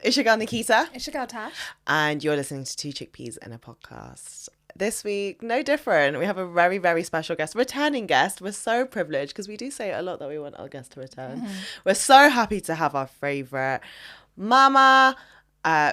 It's your girl Nikita. It's your girl Tash. And you're listening to Two Chickpeas in a Podcast. This week, no different. We have a very, very special guest, returning guest. We're so privileged because we do say a lot that we want our guests to return. Mm-hmm. We're so happy to have our favourite mama,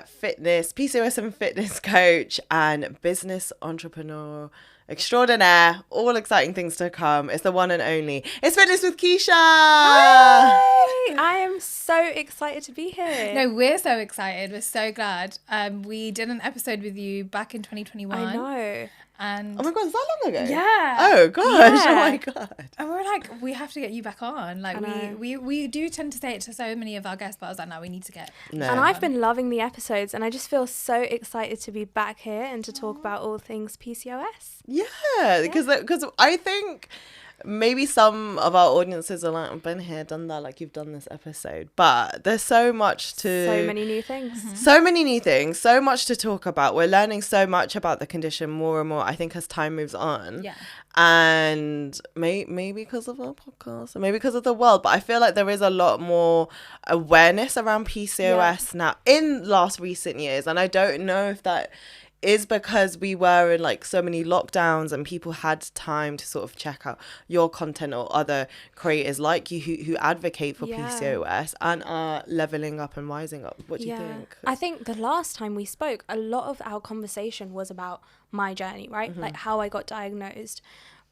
fitness, Pcos and fitness coach, and business entrepreneur extraordinaire. All exciting things to come. It's the one and only. It's Fitness with Keisha. Hi! I am so excited to be here. No, we're so excited. We're so glad. We did an episode with you back in 2021. I know. And oh my god, is that long ago? Yeah. Oh gosh. Yeah. Oh my god. And we're like, we have to get you back on. Like we do tend to say it to so many of our guests, but I was like, no, we need to get. No. And I've been loving the episodes, and I just feel so excited to be back here and to talk about all things PCOS. Yeah, because I think maybe some of our audiences are like, I've been here, done that, like you've done this episode. But there's so much to... So many new things. Mm-hmm. So many new things, so much to talk about. We're learning so much about the condition more and more, I think, as time moves on. Yeah. And maybe because of our podcast, or maybe because of the world, but I feel like there is a lot more awareness around PCOS now in recent years. And I don't know if that is because we were in like so many lockdowns and people had time to sort of check out your content or other creators like you who advocate for PCOS and are leveling up and rising up. What do you think? I think the last time we spoke, a lot of our conversation was about my journey, right? Mm-hmm. Like how I got diagnosed.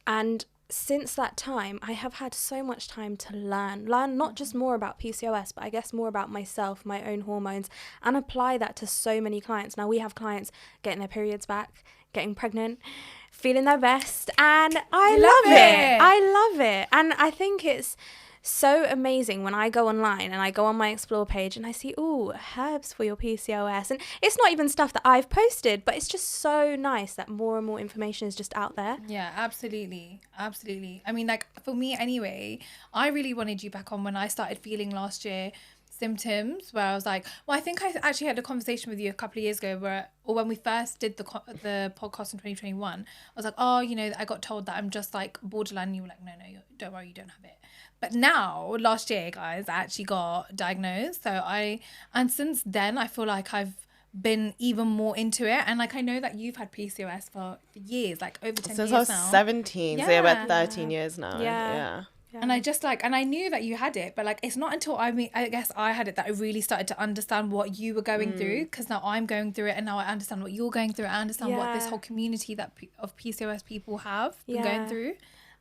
And since that time, I have had so much time to learn not just more about PCOS, but I guess more about myself, my own hormones, and apply that to so many clients. Now we have clients getting their periods back, getting pregnant, feeling their best, and I love it. I love it. And I think it's so amazing when I go online and I go on my explore page and I see, herbs for your PCOS. And it's not even stuff that I've posted, but it's just so nice that more and more information is just out there. Yeah, absolutely. Absolutely. I mean, like for me anyway, I really wanted you back on when I started feeling last year symptoms where I was like, well, I think I actually had a conversation with you a couple of years ago or when we first did the podcast in 2021, I was like, I got told that I'm just like borderline. And you were like, no, don't worry, you don't have it. But now, last year, guys, I actually got diagnosed. And since then, I feel like I've been even more into it. And like, I know that you've had PCOS for years, like over 10 years now. Since I was 17, so about 13 years now. Yeah. And I just and I knew that you had it, but like, it's not until I guess I had it that I really started to understand what you were going through. Because now I'm going through it and now I understand what you're going through. I understand what this whole community of PCOS people have been going through.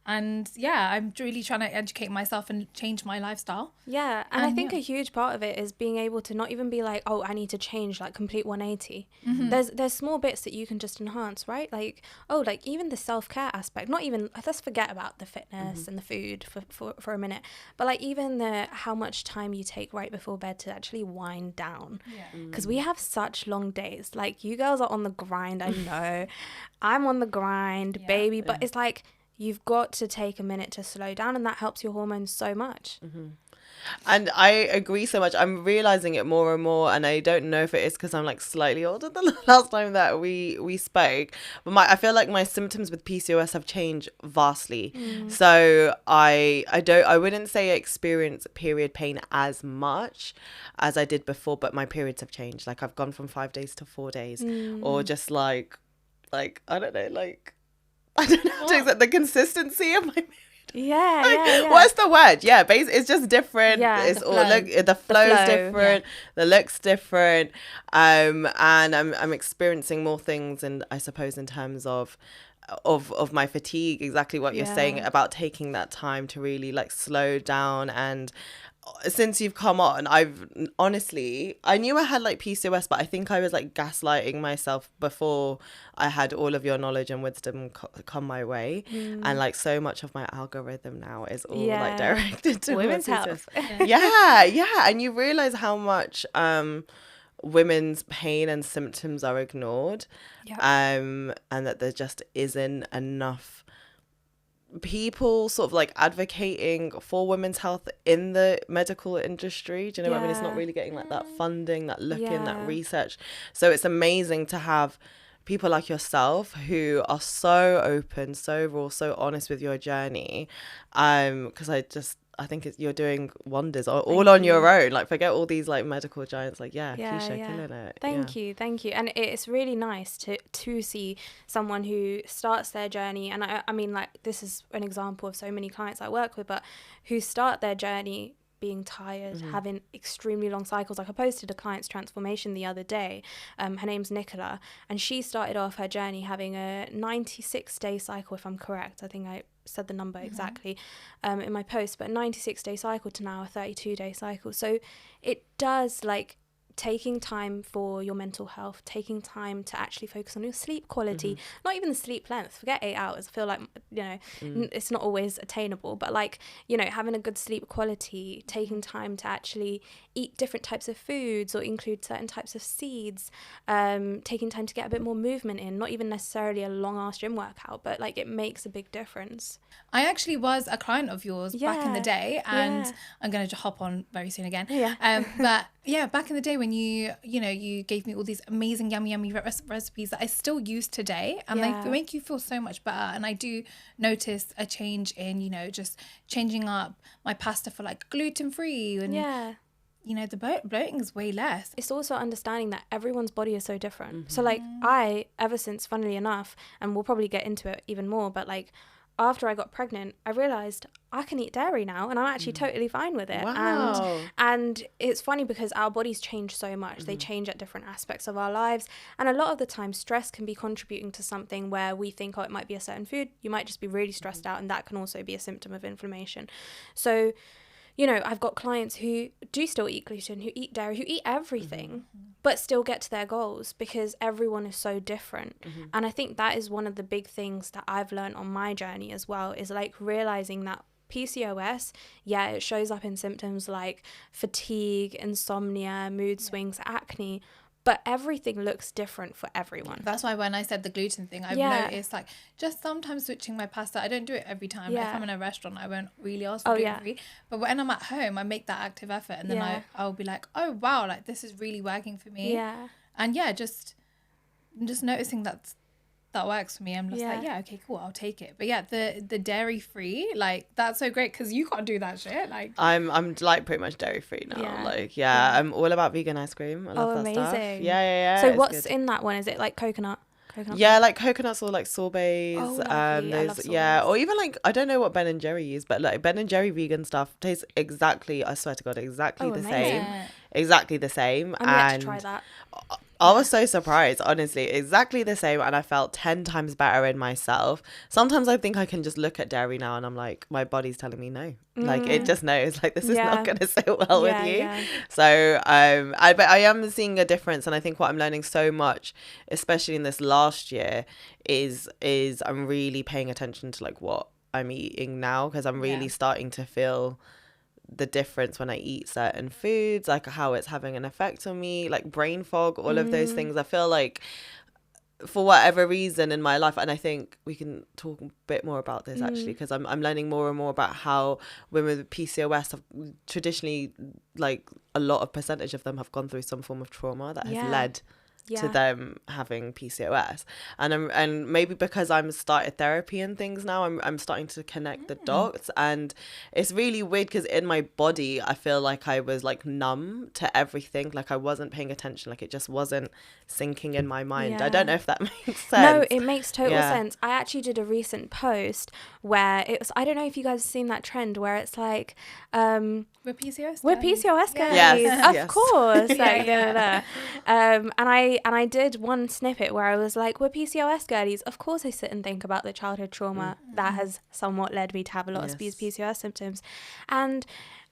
And I'm really trying to educate myself and change my lifestyle. Yeah, and I think a huge part of it is being able to not even be like, I need to change, like complete 180. Mm-hmm. There's small bits that you can just enhance, right? Like, even the self-care aspect. Not even, let's forget about the fitness and the food for a minute. But like even how much time you take right before bed to actually wind down. Because we have such long days. Like you girls are on the grind, I know. I'm on the grind, baby. But it's like, you've got to take a minute to slow down, and that helps your hormones so much. Mm-hmm. And I agree so much. I'm realizing it more and more, and I don't know if it is because I'm like slightly older than the last time that we spoke. But I feel like my symptoms with PCOS have changed vastly. So I wouldn't say I experience period pain as much as I did before, but my periods have changed. Like I've gone from 5 days to 4 days, or just like I don't know, like. I don't know how to explain the consistency of my period. Yeah. What's the word? Yeah, it's just different. Yeah, it's the flow's different. The look's different. And I'm experiencing more things, and I suppose in terms of my fatigue, exactly what you're saying about taking that time to really like slow down. And since you've come on, I knew I had like PCOS, but I think I was like gaslighting myself before I had all of your knowledge and wisdom come my way. And like so much of my algorithm now is all like directed to women's health. yeah. And you realize how much women's pain and symptoms are ignored, and that there just isn't enough people sort of like advocating for women's health in the medical industry. Do you know what I mean? It's not really getting like that funding, that look-in, that research. So it's amazing to have people like yourself who are so open, so raw, so honest with your journey, because I think you're doing wonders all on your own. Like, forget all these like medical giants. Like, Keisha, killing it. Thank you. And it's really nice to see someone who starts their journey. And I mean, like, this is an example of so many clients I work with, but who start their journey being tired, having extremely long cycles. Like, I posted a client's transformation the other day. Her name's Nicola, and she started off her journey having a 96-day cycle, if I'm correct. I think I said the number exactly in my post, but a 96-day cycle to now a 32-day cycle. So it does, like, taking time for your mental health, taking time to actually focus on your sleep quality, not even the sleep length, forget 8 hours. I feel like, you know, it's not always attainable, but like, you know, having a good sleep quality, taking time to actually eat different types of foods or include certain types of seeds, taking time to get a bit more movement in, not even necessarily a long ass gym workout, but like it makes a big difference. I actually was a client of yours back in the day, and I'm going to hop on very soon again. But yeah, back in the day when you gave me all these amazing yummy recipes that I still use today, and they make you feel so much better. And I do notice a change in, you know, just changing up my pasta for like gluten free, and you know, the bloating is way less. It's also understanding that everyone's body is so different. So like I, ever since, funnily enough, and we'll probably get into it even more, but like after I got pregnant, I realised I can eat dairy now, and I'm actually totally fine with it. Wow. And it's funny because our bodies change so much. They change at different aspects of our lives. And a lot of the time, stress can be contributing to something where we think, oh, it might be a certain food. You might just be really stressed out, and that can also be a symptom of inflammation. So, you know, I've got clients who do still eat gluten, who eat dairy, who eat everything, but still get to their goals because everyone is so different. And I think that is one of the big things that I've learned on my journey as well, is like realizing that PCOS, it shows up in symptoms like fatigue, insomnia, mood swings, acne, but everything looks different for everyone. That's why when I said the gluten thing, I've noticed like just sometimes switching my pasta. I don't do it every time. Like, if I'm in a restaurant, I won't really ask for gluten-free. But when I'm at home, I make that active effort, and then I'll be like, oh wow, like this is really working for me. And just noticing that works for me. I'm just like, okay, cool, I'll take it. But the dairy free, like, that's so great because you can't do that shit. Like, I'm like pretty much dairy free now. I'm all about vegan ice cream. I love that stuff. Yeah. So what's good in that one? Is it like coconut? Like coconuts or like sorbets. Oh, lovely. I love sorbets. Or even like, I don't know what Ben and Jerry use, but like Ben and Jerry vegan stuff tastes exactly, I swear to God, exactly the same. Exactly the same. I'm yet to try that. I was so surprised, honestly. Exactly the same, and I felt 10 times better in myself. Sometimes I think I can just look at dairy now and I'm like, my body's telling me no. Like, it just knows, like, this is not going to sit well with you. So but I am seeing a difference, and I think what I'm learning so much, especially in this last year, is I'm really paying attention to like what I'm eating now, because I'm really starting to feel the difference when I eat certain foods, like how it's having an effect on me, like brain fog, all of those things. I feel like for whatever reason in my life, and I think we can talk a bit more about this actually, because I'm learning more and more about how women with PCOS have traditionally, like a lot of percentage of them have gone through some form of trauma that has led to them having PCOS, and maybe because I'm started therapy and things now, I'm starting to connect the dots, and it's really weird because in my body I feel like I was like numb to everything, like I wasn't paying attention, like it just wasn't sinking in my mind. I don't know if that makes sense. No, it makes total sense. I actually did a recent post where it was, I don't know if you guys have seen that trend where it's like we're PCOS girlies. Of course. Yes. And I did one snippet where I was like, we're PCOS girlies. Of course I sit and think about the childhood trauma that has somewhat led me to have a lot of these PCOS symptoms. And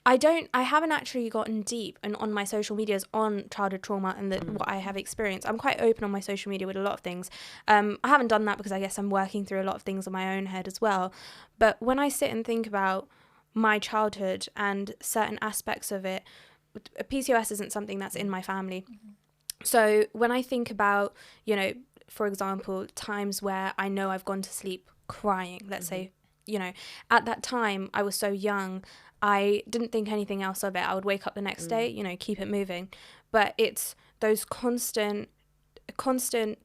I haven't actually gotten deep and on my social medias on childhood trauma and what I have experienced. I'm quite open on my social media with a lot of things. I haven't done that because I guess I'm working through a lot of things on my own head as well. But when I sit and think about my childhood and certain aspects of it, PCOS isn't something that's in my family. So when I think about, you know, for example, times where I know I've gone to sleep crying, let's say, you know, at that time I was so young, I didn't think anything else of it. I would wake up the next day, you know, keep it moving. But it's those constant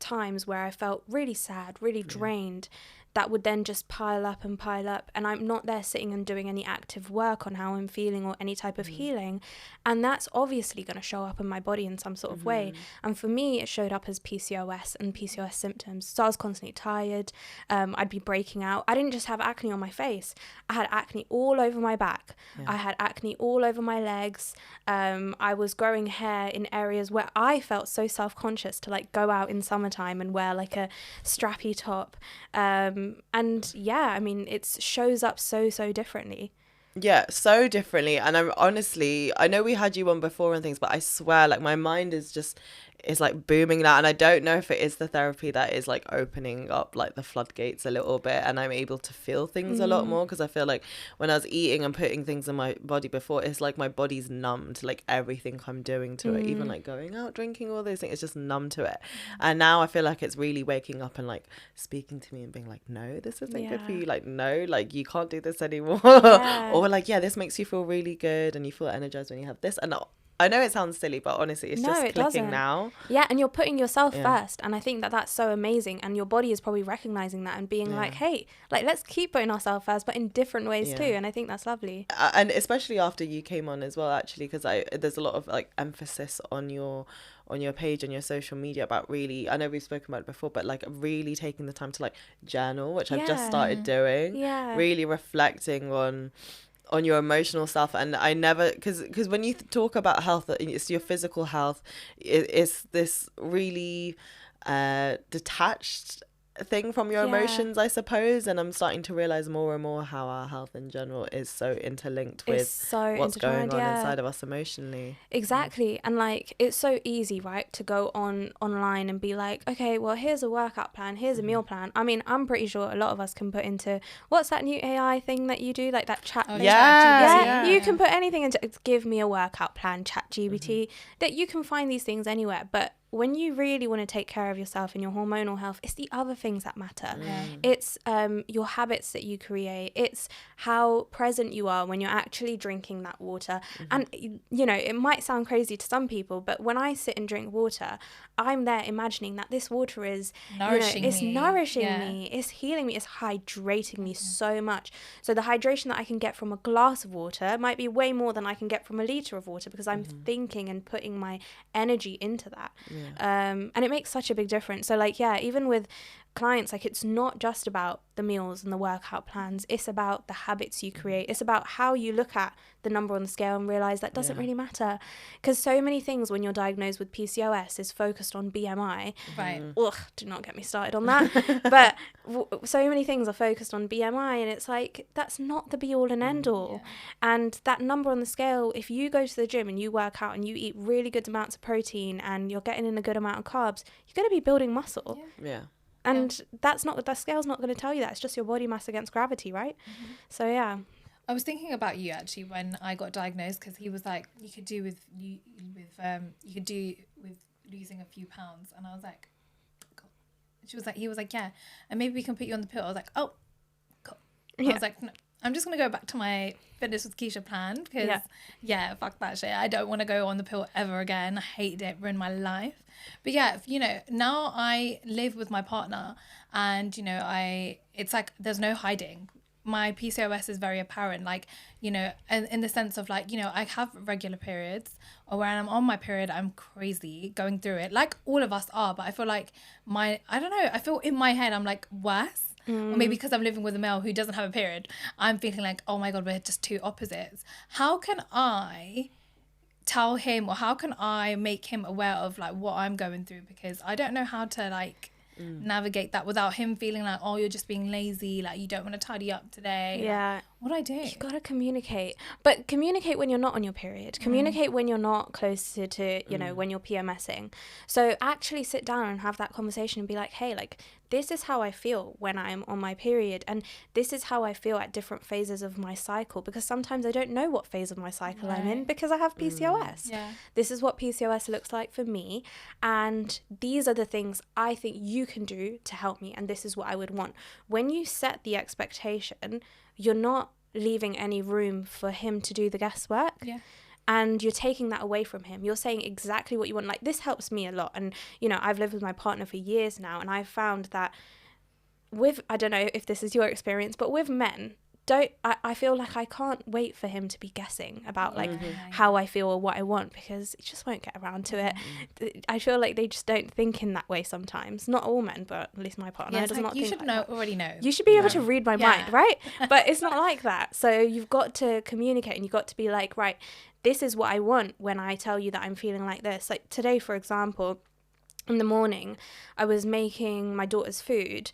times where I felt really sad, really drained, that would then just pile up, and I'm not there sitting and doing any active work on how I'm feeling or any type of healing, and that's obviously going to show up in my body in some sort of way. And for me, it showed up as PCOS and PCOS symptoms. So I was constantly tired. I'd be breaking out. I didn't just have acne on my face. I had acne all over my back. I had acne all over my legs. I was growing hair in areas where I felt so self-conscious to like go out in summertime and wear like a strappy top. And yeah, I mean, it shows up so differently. Yeah, so differently. And I'm honestly, I know we had you on before and things, but I swear, like, my mind is like booming now. And I don't know if it is the therapy that is like opening up like the floodgates a little bit, and I'm able to feel things a lot more, because I feel like when I was eating and putting things in my body before, it's like my body's numb to like everything I'm doing to it. Even like going out, drinking, all those things, it's just numb to it. And now I feel like it's really waking up and like speaking to me and being like, no, this isn't good for you. Like, no, like you can't do this anymore. Or like, yeah, this makes you feel really good and you feel energized when you have this. And I know it sounds silly, but honestly, it's just clicking now. Yeah, and you're putting yourself first. And I think that that's so amazing. And your body is probably recognizing that and being like, hey, like, let's keep putting ourselves first, but in different ways too. And I think that's lovely. And especially after you came on as well, actually, because there's a lot of like emphasis on your page, on your social media, about really, I know we've spoken about it before, but like really taking the time to like journal, which I've just started doing. Really reflecting on your emotional self. And I never, because when you talk about health, it's your physical health, it's this really detached thing from your emotions, I suppose. And I'm starting to realize more and more how our health in general is so interlinked with what's going on inside of us emotionally. Exactly. And like, it's so easy, right, to go online and be like, okay, well, here's a workout plan, here's a meal plan. I mean, I'm pretty sure a lot of us can put into, what's that new AI thing that you do, like that chat? You can put anything into, give me a workout plan, ChatGPT, that you can find these things anywhere. But when you really want to take care of yourself and your hormonal health, it's the other things that matter. It's your habits that you create. It's how present you are when you're actually drinking that water. And, you know, it might sound crazy to some people, but when I sit and drink water, I'm there imagining that this water is nourishing me. It's healing me. It's hydrating me so much. So the hydration that I can get from a glass of water might be way more than I can get from a litre of water, because I'm thinking and putting my energy into that. And it makes such a big difference. So like, even with clients, like, it's not just about the meals and the workout plans, it's about the habits you create. It's about how you look at the number on the scale and realize that doesn't really matter, because so many things when you're diagnosed with PCOS is focused on BMI. Ugh, do not get me started on that. But so many things are focused on BMI, and it's like, that's not the be all and end all. And that number on the scale, if you go to the gym and you work out and you eat really good amounts of protein and you're getting in a good amount of carbs, you're going to be building muscle. And that's not, the scale's not going to tell you that. It's just your body mass against gravity, right? So I was thinking about you actually when I got diagnosed, because he was like, you could do with losing a few pounds, and I was like, God. He was like, yeah, and maybe we can put you on the pill. I was like, oh, cool. I was like, no, I'm just gonna go back to my Fitness with Keisha plan, because fuck that shit. I don't want to go on the pill ever again. I hated it, ruined my life. But now I live with my partner, and it's like there's no hiding. My PCOS is very apparent, like, in the sense of like, I have regular periods, or when I'm on my period, I'm crazy going through it, like all of us are. But I feel like I feel in my head, I'm like worse. Or maybe because I'm living with a male who doesn't have a period, I'm feeling like, oh my God, we're just two opposites. How can I tell him, or how can I make him aware of like what I'm going through? Because I don't know how to like navigate that without him feeling like, oh, you're just being lazy, like you don't want to tidy up today. Like, what do I do? You gotta communicate, but communicate when you're not on your period. Communicate when you're not close to when you're PMSing. So actually sit down and have that conversation and be like, hey, like, this is how I feel when I'm on my period, and this is how I feel at different phases of my cycle, because sometimes I don't know what phase of my cycle I'm in because I have PCOS. This is what PCOS looks like for me, and these are the things I think you can do to help me, and this is what I would want. When you set the expectation, you're not leaving any room for him to do the guesswork. And you're taking that away from him. You're saying exactly what you want. Like, this helps me a lot. And, I've lived with my partner for years now, and I've found that I don't know if this is your experience, but with men, I feel like I can't wait for him to be guessing about like how I feel or what I want, because he just won't get around to it. I feel like they just don't think in that way sometimes. Not all men, but at least my partner does not think you should already know. You should be able to read my mind, right? But it's not like that. So you've got to communicate, and you've got to be like, right, this is what I want when I tell you that I'm feeling like this. Like today, for example, in the morning, I was making my daughter's food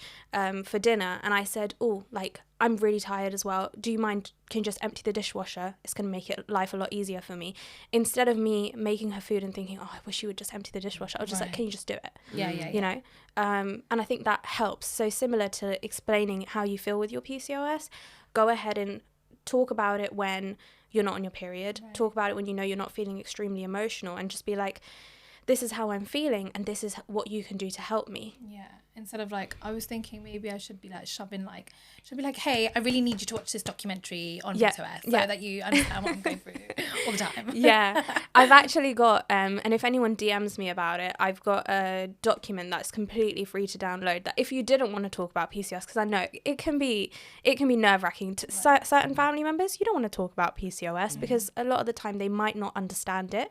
for dinner, and I said, oh, like, I'm really tired as well. Do you mind, can you just empty the dishwasher? It's going to make life a lot easier for me. Instead of me making her food and thinking, oh, I wish you would just empty the dishwasher, I was just like, can you just do it? You know? And I think that helps. So similar to explaining how you feel with your PCOS, go ahead and talk about it when you're not on your period. Talk about it when you know you're not feeling extremely emotional, and just be like, this is how I'm feeling, and this is what you can do to help me. Yeah. Instead of like, I was thinking maybe I should be like hey, I really need you to watch this documentary on PCOS so that you understand what I'm going through all the time. I've actually got, and if anyone DMs me about it, I've got a document that's completely free to download, that if you didn't want to talk about PCOS, because I know it can be nerve-wracking to certain family members, you don't want to talk about PCOS because a lot of the time they might not understand it.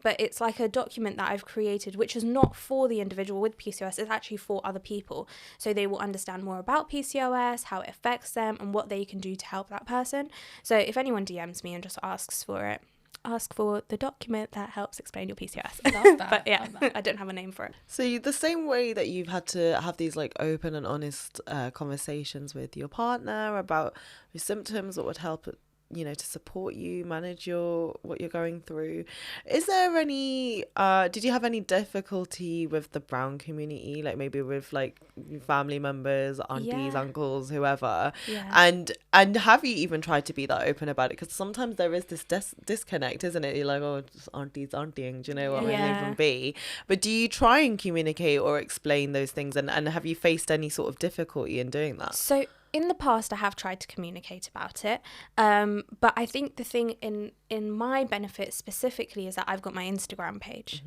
But it's like a document that I've created, which is not for the individual with PCOS, it's actually for other people. So they will understand more about PCOS, how it affects them, and what they can do to help that person. So if anyone DMs me and just asks for it, ask for the document that helps explain your PCOS. Love that. But yeah, I don't have a name for it. So the same way that you've had to have these like open and honest conversations with your partner about your symptoms, what would help, you know, to support you manage what you're going through, is there any did you have any difficulty with the brown community, like maybe with like family members, aunties, uncles, whoever, and have you even tried to be that open about it? Because sometimes there is this disconnect, isn't it? You're like, oh, just auntie's auntying, do you know what would even be? But do you try and communicate or explain those things, and have you faced any sort of difficulty in doing that? So in the past, I have tried to communicate about it, but I think the thing in my benefit specifically is that I've got my Instagram page,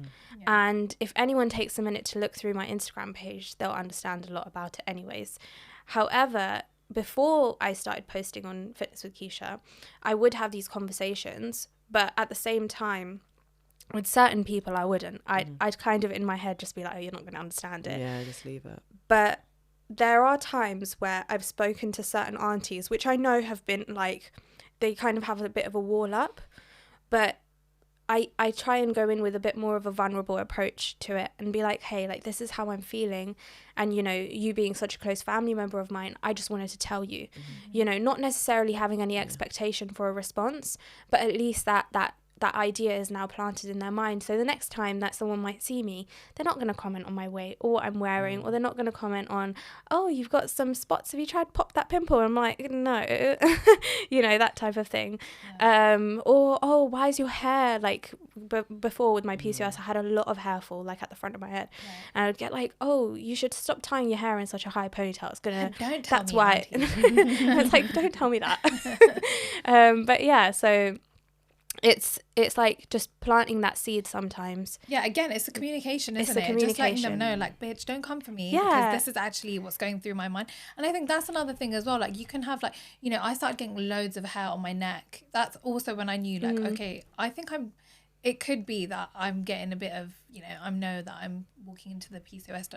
and if anyone takes a minute to look through my Instagram page, they'll understand a lot about it anyways. However, before I started posting on Fitness with Keisha, I would have these conversations, but at the same time, with certain people, I wouldn't. I'd kind of in my head just be like, oh, you're not going to understand it. Yeah, just leave it. But there are times where I've spoken to certain aunties, which I know have been like, they kind of have a bit of a wall up, but I try and go in with a bit more of a vulnerable approach to it and be like, hey, like, this is how I'm feeling. And, you know, you being such a close family member of mine, I just wanted to tell you, you know, not necessarily having any expectation for a response, but at least that idea is now planted in their mind. So the next time that someone might see me, they're not going to comment on my weight or what I'm wearing, or they're not going to comment on, oh, you've got some spots, have you tried to pop that pimple? I'm like, no. You know, that type of thing. Or, oh, why is your hair like, before with my PCOS, I had a lot of hair fall like at the front of my head, and I'd get like, oh, you should stop tying your hair in such a high ponytail, it's gonna, that's why. It's like, don't tell me that. But yeah, so it's like just planting that seed sometimes. Yeah, again, it's the communication, isn't it? Just letting them know, like, bitch, don't come for me, because this is actually what's going through my mind. And I think that's another thing as well. Like, you can have, like, you know, I started getting loads of hair on my neck. That's also when I knew, like, okay, I think it could be that I'm getting a bit of, you know, I know that I'm walking into the PCOS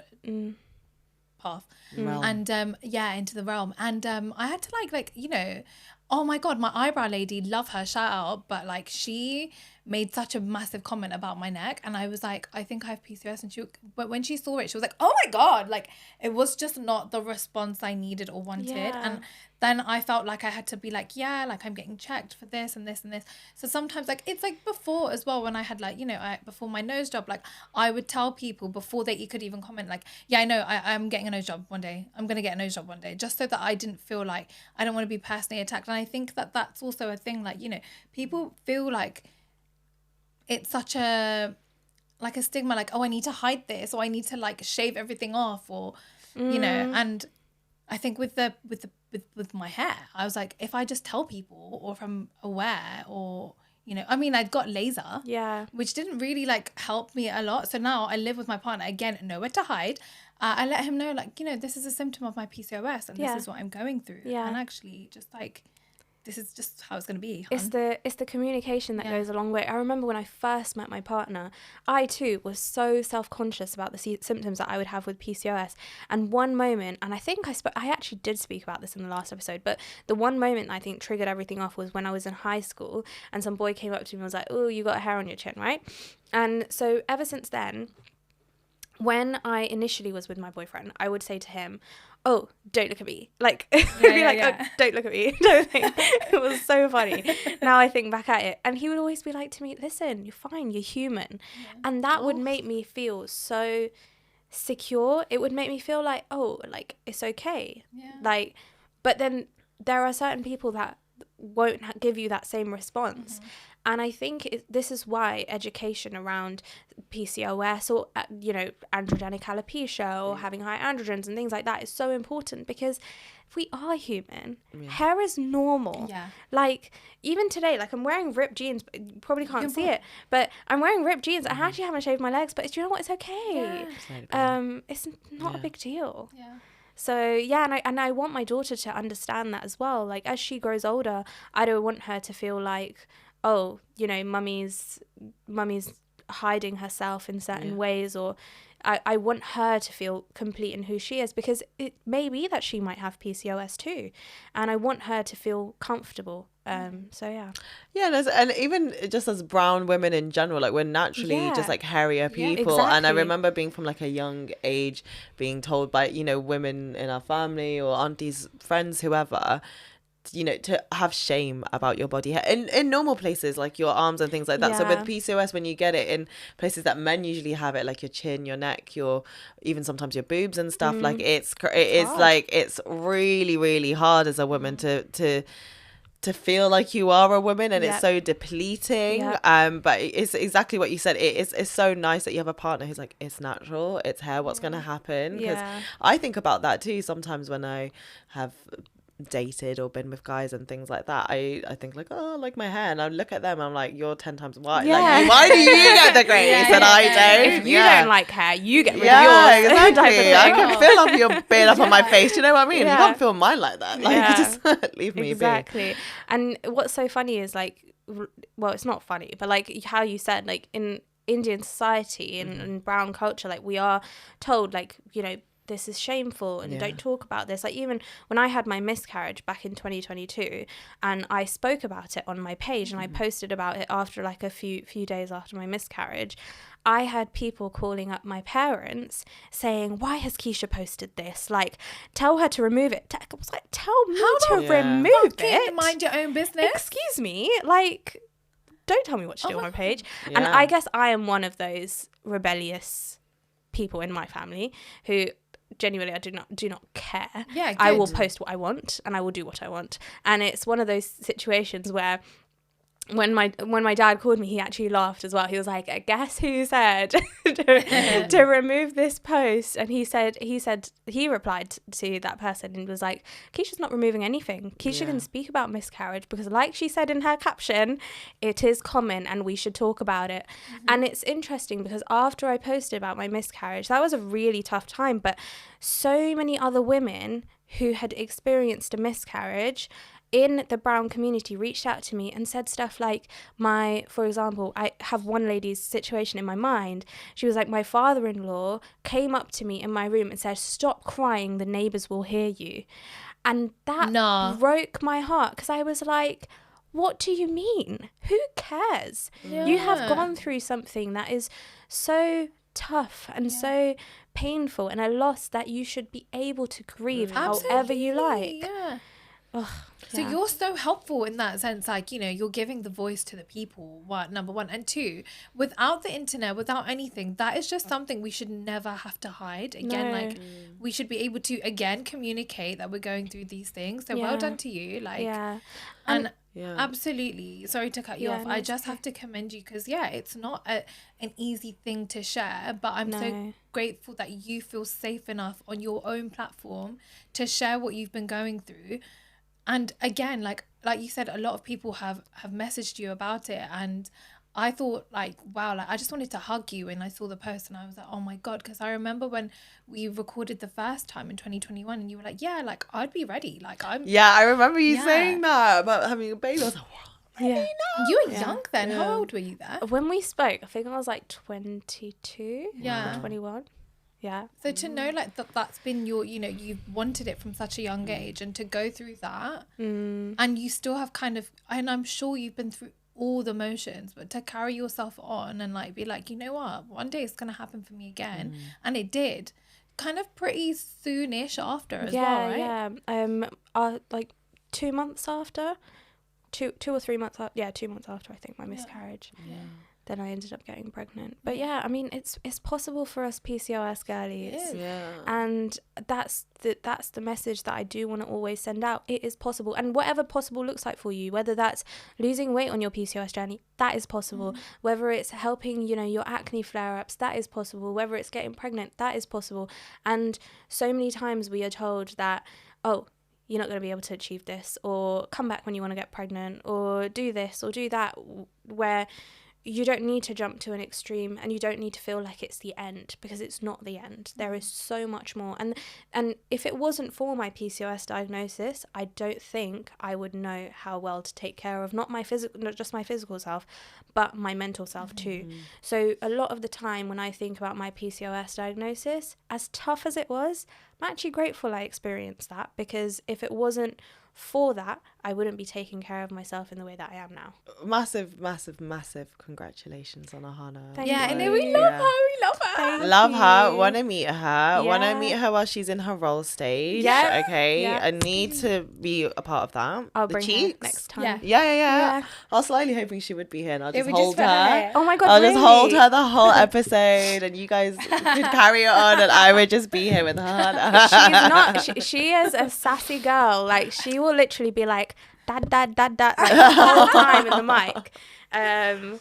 path, and into the realm. And I had to like, you know, oh my God, my eyebrow lady, love her, shout out, but like, she made such a massive comment about my neck, and I was like, I think I have PCOS, and but when she saw it, she was like, oh my God, like, it was just not the response I needed or wanted. And then I felt like I had to be like, yeah, like, I'm getting checked for this and this and this. So sometimes, like, it's like before as well, when I had, like, you know, before my nose job, like, I would tell people before they could even comment, like, yeah, I know I'm getting a nose job one day, I'm gonna get a nose job one day, just so that I didn't feel like I don't want to be personally attacked. And I think that that's also a thing, like, you know, people feel like it's such a stigma, like, oh, I need to hide this, or I need to like shave everything off, or you know. And I think with my hair, I was like, if I just tell people, or if I'm aware, or you know, I mean, I got laser, which didn't really like help me a lot. So now I live with my partner, again, nowhere to hide. I let him know, like, you know, this is a symptom of my PCOS and this is what I'm going through. And actually just like, this is just how it's going to be. It's the communication that goes a long way. I remember when I first met my partner, I too was so self-conscious about the symptoms that I would have with PCOS. And one moment, and I think I actually did speak about this in the last episode, but the one moment I think triggered everything off was when I was in high school and some boy came up to me and was like, oh, you got a hair on your chin, right? And so ever since then, when I initially was with my boyfriend, I would say to him, oh, don't look at me. Like, oh, don't look at me. It was so funny. Now I think back at it. And he would always be like to me, listen, you're fine, you're human. And that would make me feel so secure. It would make me feel like, oh, like, it's okay. Like, but then there are certain people that won't give you that same response. And I think this is why education around PCOS or, you know, androgenic alopecia or having high androgens and things like that is so important, because if we are human, hair is normal. Like, even today, like, I'm wearing ripped jeans, but you probably can't see it, but I'm wearing ripped jeans. I actually haven't shaved my legs, but you know what? It's okay. It's not a big deal. So, yeah, and I want my daughter to understand that as well. Like, as she grows older, I don't want her to feel like, oh, you know, mummy's hiding herself in certain ways, or I want her to feel complete in who she is, because it may be that she might have PCOS too, and I want her to feel comfortable. So and even just as brown women in general, like, we're naturally just like hairier people, and I remember being from like a young age being told by, you know, women in our family or aunties, friends, whoever, you know, to have shame about your body hair in normal places like your arms and things like that. So with PCOS, when you get it in places that men usually have it, like your chin, your neck, your even sometimes your boobs and stuff, like it's like it's really, really hard as a woman to feel like you are a woman, and it's so depleting. But it's exactly what you said. It's so nice that you have a partner who's like, it's natural, it's hair, what's going to happen? Because I think about that too sometimes when I have dated or been with guys and things like that. I think like, oh, I like my hair, and I look at them, I'm like, you're 10 times white. Like, why do you get the grace and I don't? If you don't like hair, you get rid of yours. Exactly. I can feel up your beard up on my face. You know what I mean? You can't feel mine like that. Like, just leave me be. Exactly. And what's so funny is, like, well, it's not funny, but like how you said, like, in Indian society and in brown culture, like, we are told, like, you know, this is shameful and don't talk about this. Like, even when I had my miscarriage back in 2022 and I spoke about it on my page and I posted about it after like a few days after my miscarriage, I had people calling up my parents saying, why has Keisha posted this? Like, tell her to remove it. I was like, tell me to remove it? Mind your own business. Excuse me? Like, don't tell me what to do on my page. And I guess I am one of those rebellious people in my family who genuinely I do not care. I will post what I want and I will do what I want. And it's one of those situations where when my dad called me, he actually laughed as well. He was like, guess who said to remove this post? And he replied to that person and was like, Keisha's not removing anything. Keisha can speak about miscarriage because, like she said in her caption, it is common and we should talk about it. And it's interesting because after I posted about my miscarriage, that was a really tough time, but so many other women who had experienced a miscarriage in the brown community reached out to me and said stuff like, for example, I have one lady's situation in my mind. She was like, my father-in-law came up to me in my room and said, stop crying, the neighbours will hear you. And that broke my heart because I was like, what do you mean? Who cares? You have gone through something that is so tough and so painful and a loss that you should be able to grieve however you like. So you're so helpful in that sense, like, you know, you're giving the voice to the people, number one, and two, without the internet, without anything, that is just something we should never have to hide again. Like, we should be able to again communicate that we're going through these things. So well done to you, like, and absolutely, sorry to cut you off, I just have to commend you because it's not an easy thing to share, but I'm so grateful that you feel safe enough on your own platform to share what you've been going through. And again, like you said, a lot of people have messaged you about it, and I thought like, wow, like I just wanted to hug you. And I saw the post and I was like, oh my God. Because I remember when we recorded the first time in 2021 and you were like, yeah, like I'd be ready. Like Yeah, I remember you saying that about having a baby. I was like, what? Yeah. You were young then. How old were you there? When we spoke, I think I was like 22 Yeah. or 21. Yeah. So to know like that's been your, you know, you've wanted it from such a young age, and to go through that and you still have kind of, and I'm sure you've been through all the motions, but to carry yourself on and like be like, you know what, one day it's gonna happen for me again, and it did, kind of pretty soonish after as well, right? Like 2 months after, two or 3 months after, 2 months after, I think, my miscarriage. Then I ended up getting pregnant. But yeah, I mean, it's possible for us PCOS girlies. And that's the message that I do want to always send out. It is possible. And whatever possible looks like for you, whether that's losing weight on your PCOS journey, that is possible. Whether it's helping, you know, your acne flare-ups, that is possible. Whether it's getting pregnant, that is possible. And so many times we are told that, oh, you're not going to be able to achieve this, or come back when you want to get pregnant, or do this or do that, where you don't need to jump to an extreme, and you don't need to feel like it's the end, because it's not the end. There is so much more. And if it wasn't for my PCOS diagnosis, I don't think I would know how well to take care of not just my physical self, but my mental self too. So a lot of the time when I think about my PCOS diagnosis, as tough as it was, I'm actually grateful I experienced that, because if it wasn't for that, I wouldn't be taking care of myself in the way that I am now. Massive, massive, massive congratulations on Ahana. Thank Yeah, you. and we love her. We love her. Thank Love her. you. Want to meet her. Want to Yeah. meet her while she's in her role stage. Yeah. Okay. Yeah. I need to be a part of that. I'll the bring cheeks. her next time. Yeah. Yeah. Yeah. I was slightly hoping she would be here, and I'll It just would hold just for her. Oh my God, I'll really? just hold her the whole episode, and you guys could carry it on, and I would just be here with her. She's not. She is a sassy girl. Like, she will literally be like, dad, like the whole time in the mic.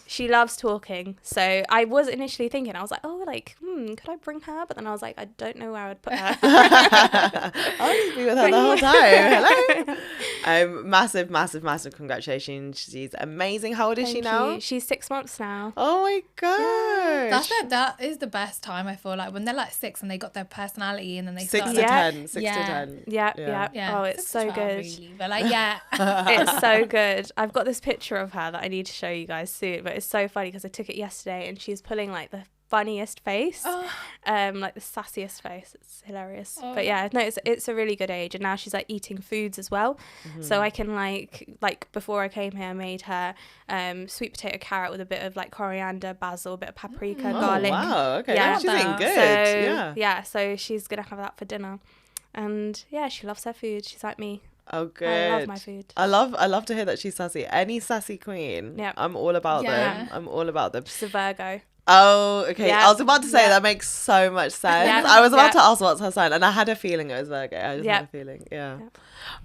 She loves talking. So I was initially thinking, I was like, oh, like, could I bring her? But then I was like, I don't know where I would put her. I'll just be with her the whole time. Hello. Massive, massive, massive congratulations. She's amazing. How old is she Thank now? you. She's 6 months now. Oh my gosh. That is the best time, I feel like, when they're like 6 and they got their personality, and then they 6 start to like, 10. 6 to Yeah. 10. Yeah. Oh, it's 6 to so 12 good. really, but like, yeah. It's so good. I've got this picture of her that I need to show you guys soon, but it's so funny because I took it yesterday and she's pulling like the funniest face, like the sassiest face. It's hilarious. But yeah, no, it's a really good age, and now she's like eating foods as well. So I can like before I came here, I made her sweet potato carrot with a bit of like coriander, basil, a bit of paprika, garlic. Oh, wow. Okay. Yeah. She's eating good. So yeah. so she's gonna have that for dinner, and yeah, she loves her food. She's like me. Oh, good. I love my food. I love to hear that she's sassy. Any sassy queen. Yeah. I'm all about Yeah. them. I'm all about them. She's a Virgo. Oh, okay. Yeah. I was about to say Yeah. that makes so much sense. Yeah. I was about Yeah. to ask what's her sign, and I had a feeling it was Virgo. I just Yeah. had a feeling. Yeah. Yeah.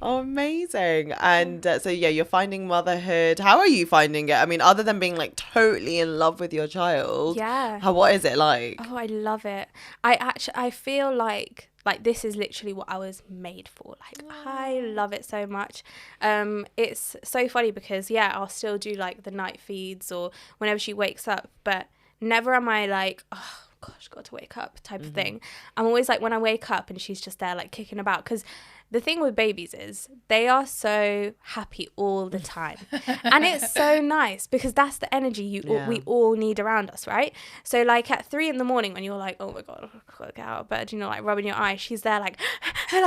Oh, amazing. And so yeah, you're finding motherhood. How are you finding it? I mean, other than being like totally in love with your child. Yeah. What is it like? Oh, I love it. I feel like this is literally what I was made for. Like, I love it so much. It's so funny because I'll still do like the night feeds or whenever she wakes up, but never am I like, oh gosh, got to wake up type of thing. I'm always like, when I wake up and she's just there like kicking about, because the thing with babies is they are so happy all the time. And it's so nice because that's the energy we all need around us, right? So like at 3 a.m. when you're like, oh my God, I've got to get out of bed, like rubbing your eyes, she's there like and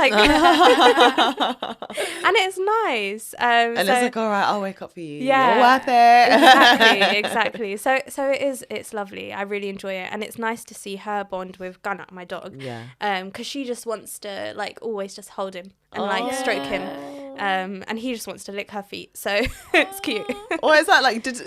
it's nice. And it's like, all right, I'll wake up for you. Yeah. You're worth it. Exactly. So it's lovely. I really enjoy it. And it's nice to see her bond with Gunnar, my dog. Yeah. Because she just wants to like always just hold him and like stroke him, and he just wants to lick her feet, so it's cute. Or is that like does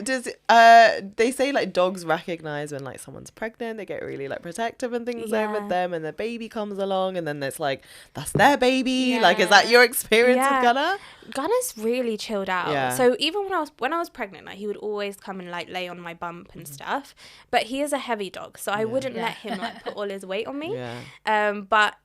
they say like dogs recognize when like someone's pregnant, they get really like protective and things over them, and the baby comes along and then it's like that's their baby. Like, is that your experience with Gunnar? Gunner's really chilled out. Yeah. So even when I was pregnant, like he would always come and like lay on my bump and stuff, but he is a heavy dog, so I wouldn't let him like put all his weight on me. But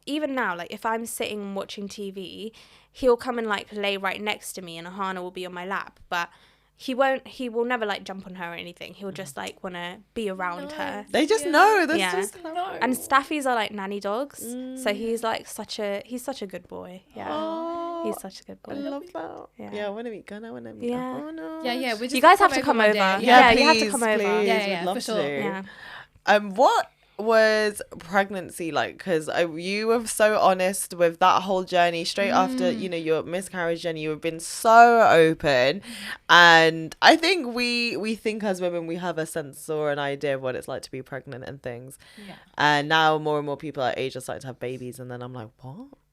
even now, like if I'm sitting watching TV, he'll come and like lay right next to me, and Ahana will be on my lap, but he will never like jump on her or anything. He'll just like want to be around her. They just know. And Staffies are like nanny dogs. So he's like such a good boy. Yeah. Oh, he's such a good boy. I love that. Yeah, when are we gonna? Yeah. Oh, no. Yeah. You guys have to come over. Yeah, you have to please, come over. please. Yeah, We'd love for to. sure. Yeah. What was pregnancy like? Because you were so honest with that whole journey straight after your miscarriage journey. You've been so open, and I think we think as women we have a sense or an idea of what it's like to be pregnant and things. And now more and more people our age are starting to have babies, and then I'm like,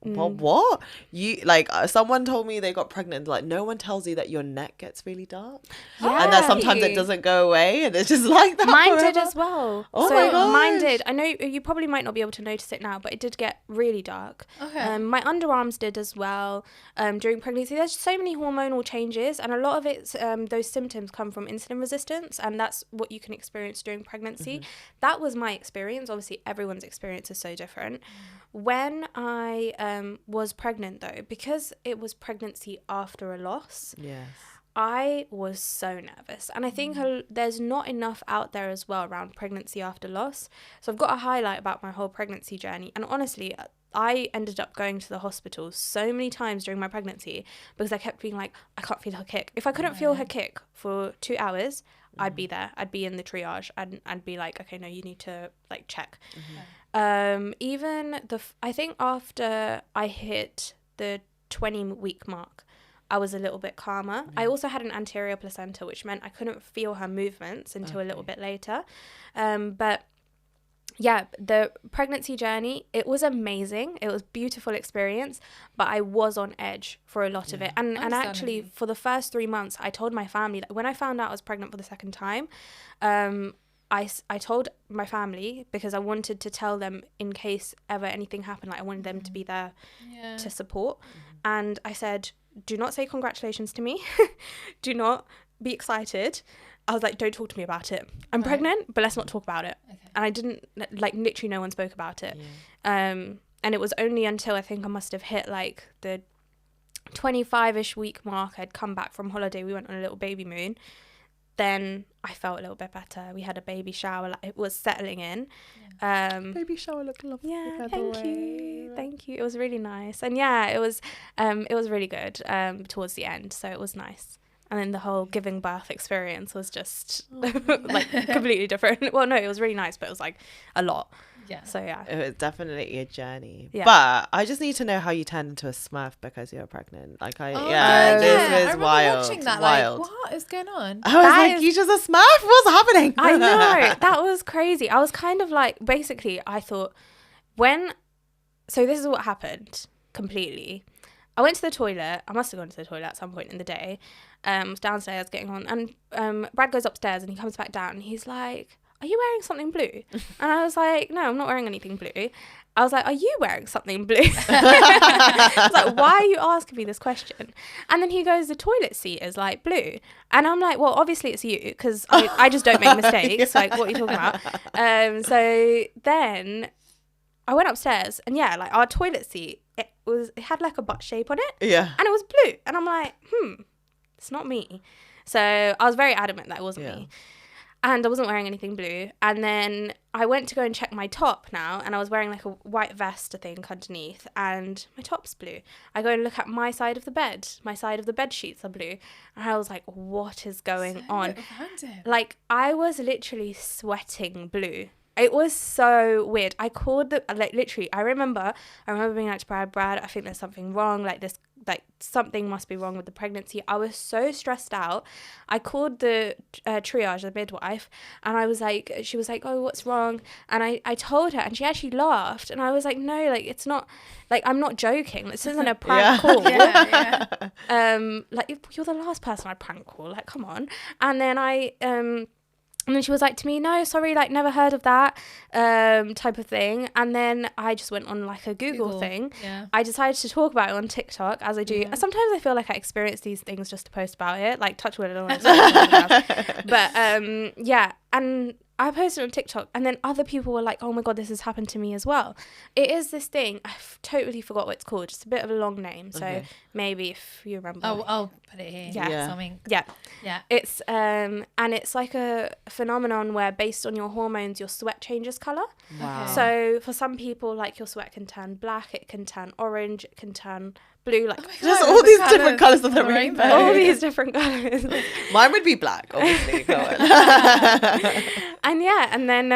what you like, someone told me they got pregnant, like no one tells you that your neck gets really dark, and that sometimes it doesn't go away, and it's just like that mine forever. did as well. Oh my gosh. Mine did. I know you probably might not be able to notice it now, but it did get really dark. My underarms did as well during pregnancy. There's so many hormonal changes, and a lot of it's those symptoms come from insulin resistance, and that's what you can experience during pregnancy. That was my experience. Obviously everyone's experience is so different. When I was pregnant though, because it was pregnancy after a loss, I was so nervous, and I think there's not enough out there as well around pregnancy after loss. So I've got a highlight about my whole pregnancy journey, and honestly I ended up going to the hospital so many times during my pregnancy because I kept being like, I can't feel her kick. If I couldn't feel her kick for 2 hours, I'd be there. I'd be in the triage, and I'd be like, okay, no, you need to like check. Even I think after I hit the 20-week mark, I was a little bit calmer. I also had an anterior placenta, which meant I couldn't feel her movements until a little bit later. But yeah, the pregnancy journey, it was amazing. It was a beautiful experience, but I was on edge for a lot of it. And actually, for the first 3 months, I told my family that when I found out I was pregnant for the second time, I told my family because I wanted to tell them in case ever anything happened. Like I wanted them to be there to support. And I said, do not say congratulations to me. Do not be excited. I was like, don't talk to me about it. I'm pregnant, but let's not talk about it. And I didn't, like, literally no one spoke about it. And it was only until I think I must have hit like the 25-ish week mark, I'd come back from holiday, we went on a little baby moon, then I felt a little bit better. We had a baby shower, like it was settling in. Baby shower looked lovely. Thank you. It was really nice. And yeah, it was really good towards the end, so it was nice. And then the whole giving birth experience was just like completely different. Well, no, it was really nice, but it was like a lot. Yeah. So yeah. It was definitely a journey. Yeah. But I just need to know how you turned into a Smurf because you're pregnant. Like this was wild. Watching that, wild. Like, what is going on? I was like, Keisha's a Smurf? What's happening? I know. That was crazy. I was kind of like, basically, I thought so this is what happened completely. I went to the toilet. I must have gone to the toilet at some point in the day. Was downstairs getting on, and Brad goes upstairs and he comes back down and he's like, are you wearing something blue? And I was like, no, I'm not wearing anything blue. I was like, are you wearing something blue? I was like, why are you asking me this question? And then he goes, the toilet seat is like blue. And I'm like, well, obviously it's you, because I just don't make mistakes. Like, what are you talking about? So then I went upstairs, and yeah, like our toilet seat, it had like a butt shape on it. Yeah. And it was blue. And I'm like, it's not me. So I was very adamant that it wasn't me. And I wasn't wearing anything blue. And then I went to go and check my top now, and I was wearing like a white vest, I think, underneath, and my top's blue. I go and look at my side of the bed. My side of the bed sheets are blue. And I was like, what is going on? Random. Like, I was literally sweating blue. It was so weird. I called literally, I remember being like to Brad, I think there's something wrong, something must be wrong with the pregnancy. I was so stressed out. I called the triage, the midwife, and she was like, oh, what's wrong? And I told her, and she actually laughed, and I was like, no, like, it's not, like, I'm not joking. This isn't a prank call. Like, you're the last person I'd prank call, like, come on. And then and then she was like to me, no, sorry, like, never heard of that type of thing. And then I just went on like a Google thing. Yeah. I decided to talk about it on TikTok, as I do. Yeah. Sometimes I feel like I experience these things just to post about it, like touch wood and all that stuff. But yeah, and I posted on TikTok, and then other people were like, oh my God, this has happened to me as well. It is this thing. I totally forgot what it's called. It's a bit of a long name. So maybe if you remember. Oh, I'll put it here. Yeah. Something. Yeah. Yeah. It's, and it's like a phenomenon where based on your hormones, your sweat changes colour. Wow. So for some people, like, your sweat can turn black, it can turn orange, it can turn blue, like just all these different colours of the rainbow. All these different colours. Mine would be black, obviously. And then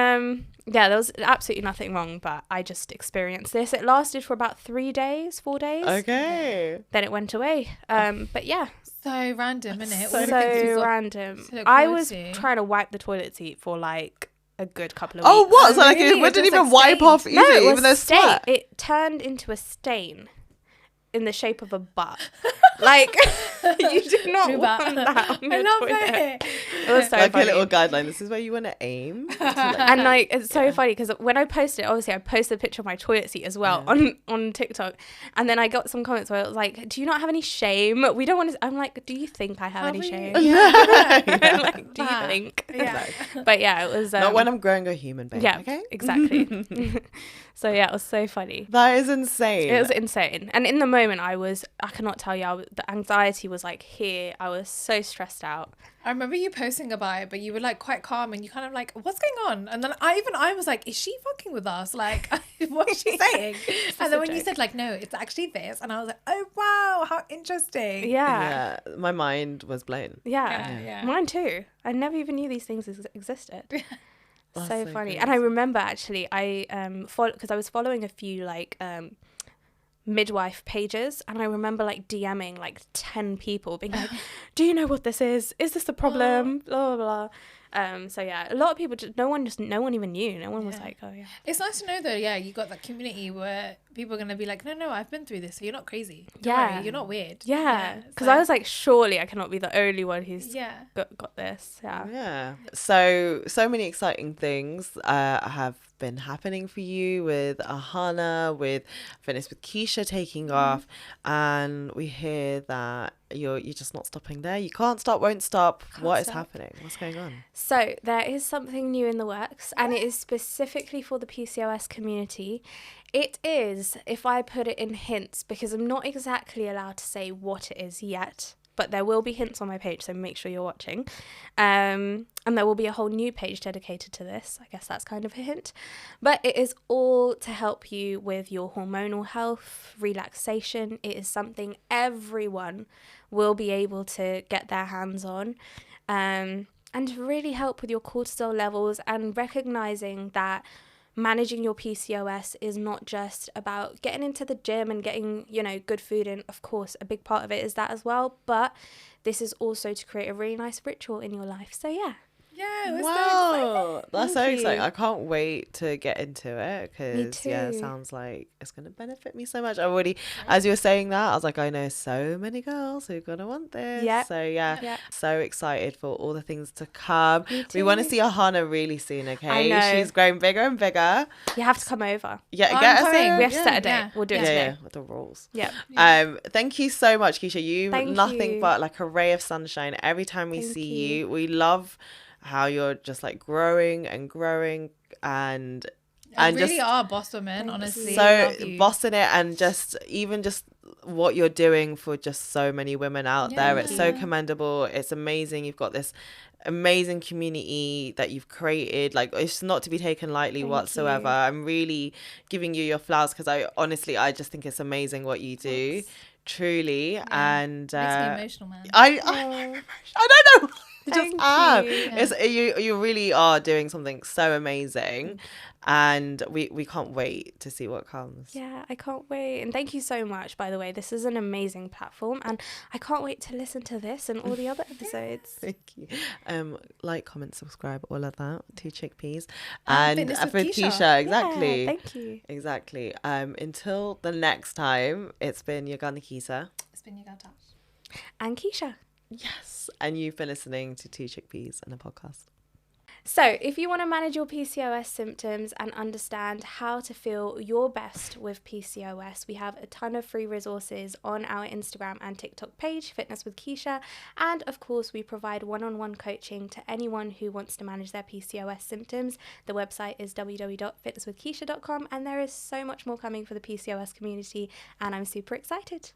there was absolutely nothing wrong, but I just experienced this. It lasted for about 4 days. Okay. Then it went away. But yeah. So random, isn't it? So random. I was trying to wipe the toilet seat for like a good couple of weeks. Oh, what? So like it didn't even wipe off either, no, even though sweat. It turned into a stain in the shape of a butt. Like, you do not want that on your toilet. It was so like funny. a little guideline. This is where you want to aim. And like, it's so funny because when I posted, obviously I posted a picture of my toilet seat as well on TikTok, and then I got some comments where it was like, do you not have any shame? We don't want to. I'm like, do you think I have any shame? Like, do you think? Yeah. But yeah, it was not when I'm growing a human baby. Yeah, okay? Exactly. So yeah, it was so funny. That is insane. It was insane. And in the moment, I cannot tell you, the anxiety was like here. I was so stressed out. I remember you posting about it, but you were like quite calm and you kind of like, what's going on? And then I was like, is she fucking with us? Like, what is she saying? And then when you said like, no, it's actually this. And I was like, oh, wow, how interesting. Yeah. My mind was blown. Yeah. Mine too. I never even knew these things existed. That's so funny. crazy. And I remember actually, I because I was following a few like midwife pages, and I remember like DMing like 10 people being like, do you know what this is this a problem? Blah blah blah. So yeah, a lot of people no one even knew. No one was like, oh yeah. It's nice to know though, you got that community where people are gonna be like, no, I've been through this, so you're not crazy. Don't worry, you're not weird. Yeah, because I was like, surely I cannot be the only one who's got this. Yeah. So many exciting things have been happening for you with Ahana, with Fitness with Keisha taking off, and we hear that you're just not stopping there. You can't stop, won't stop. What is happening? What's going on? So there is something new in the works, and it is specifically for the PCOS community. It is, if I put it in hints, because I'm not exactly allowed to say what it is yet, but there will be hints on my page, so make sure you're watching. And there will be a whole new page dedicated to this. I guess that's kind of a hint. But it is all to help you with your hormonal health, relaxation. It is something everyone will be able to get their hands on. And to really help with your cortisol levels and recognizing that managing your PCOS is not just about getting into the gym and getting, good food in. Of course, a big part of it is that as well. But this is also to create a really nice ritual in your life. So yeah. Yeah, it was wow, that's so exciting. you. I can't wait to get into it because it sounds like it's going to benefit me so much. I already, as you were saying that, I was like, I know so many girls who are going to want this. Yep. So so excited for all the things to come. Me We want to too. see Ahana really soon, okay? I know. She's growing bigger and bigger. You have to come over. Yeah, I'm get us coming. in. We have to set a date. Yeah. We'll do it Yeah, today. with the rules. Yeah. Thank you so much, Keisha. Thank Nothing you. but like a ray of sunshine every time we Thank see you. We love how you're just like growing and You and really just are boss women, honestly. so Love you. bossing it, and just what you're doing for just so many women out there. It's so commendable. It's amazing. You've got this amazing community that you've created. Like, it's not to be taken lightly whatsoever. you. I'm really giving you your flowers because I just think it's amazing what you do. Truly. And Makes me emotional, man. I don't know. You just Thank are. you. It's you really are doing something so amazing, and we can't wait to see what comes. Yeah, I can't wait. And thank you so much, by the way. This is an amazing platform, and I can't wait to listen to this and all the other episodes. Thank you. Like, comment, subscribe, all of that to Chickpeas and Fitness with for Keisha. Keisha. Exactly. Yeah, thank you. Exactly. Until the next time, it's been your Ghana Keisha. It's been your girl Tash. And Keisha. Yes. And you've been listening to Two Chickpeas and a podcast. So, if you want to manage your PCOS symptoms and understand how to feel your best with PCOS, we have a ton of free resources on our Instagram and TikTok page, Fitness with Keisha. And of course, we provide one-on-one coaching to anyone who wants to manage their PCOS symptoms. The website is www.fitnesswithkeisha.com, and there is so much more coming for the PCOS community, and I'm super excited.